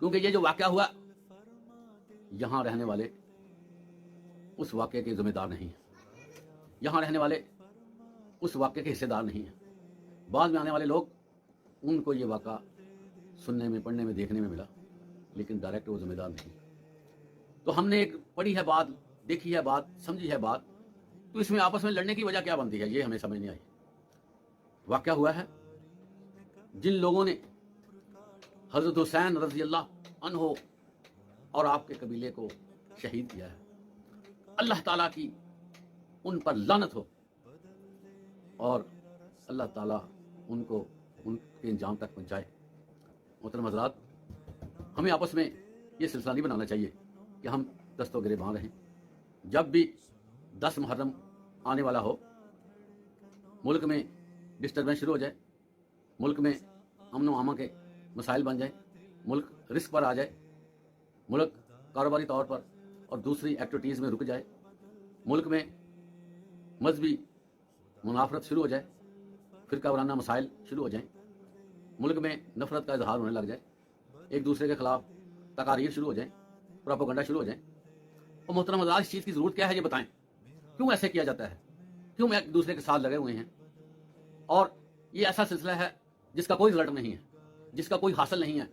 کیونکہ یہ جو واقعہ ہوا یہاں رہنے والے اس واقعے کے ذمہ دار نہیں ہیں، یہاں رہنے والے اس واقعے کے حصے دار نہیں ہیں۔ بعد میں آنے والے لوگ ان کو یہ واقعہ سننے میں، پڑھنے میں، دیکھنے میں ملا، لیکن ڈائریکٹ وہ ذمہ دار نہیں۔ تو ہم نے ایک پڑھی ہے بات، دیکھی ہے بات، سمجھی ہے بات، تو اس میں آپس میں لڑنے کی وجہ کیا بنتی ہے یہ ہمیں سمجھ نہیں آئی۔ واقعہ ہوا ہے جن لوگوں نے حضرت حسین رضی اللہ عنہ اور آپ کے قبیلے کو شہید کیا ہے، اللہ تعالیٰ کی ان پر لعنت ہو اور اللہ تعالیٰ ان کو ان کے انجام تک پہنچائے۔ محترم حضرات، ہمیں آپس میں یہ سلسلہ نہیں بنانا چاہیے کہ ہم دست و گریباں رہیں۔ جب بھی 10 محرم آنے والا ہو، ملک میں ڈسٹربنس شروع ہو جائے، ملک میں امن و امان کے مسائل بن جائیں، ملک رسک پر آ جائے، ملک کاروباری طور پر اور دوسری ایکٹیویٹیز میں رک جائے، ملک میں مذہبی منافرت شروع ہو جائے، فرقہ وارانہ مسائل شروع ہو جائیں، ملک میں نفرت کا اظہار ہونے لگ جائے، ایک دوسرے کے خلاف تقاریر شروع ہو جائیں، پروپیگنڈا شروع ہو جائیں، اور محترم حضرات اس چیز کی ضرورت کیا ہے یہ بتائیں؟ کیوں ایسے کیا جاتا ہے؟ کیوں ہم ایک دوسرے کے ساتھ لگے ہوئے ہیں؟ اور یہ ایسا سلسلہ ہے جس کا کوئی رزلٹ نہیں ہے، جس کا کوئی حاصل نہیں ہے،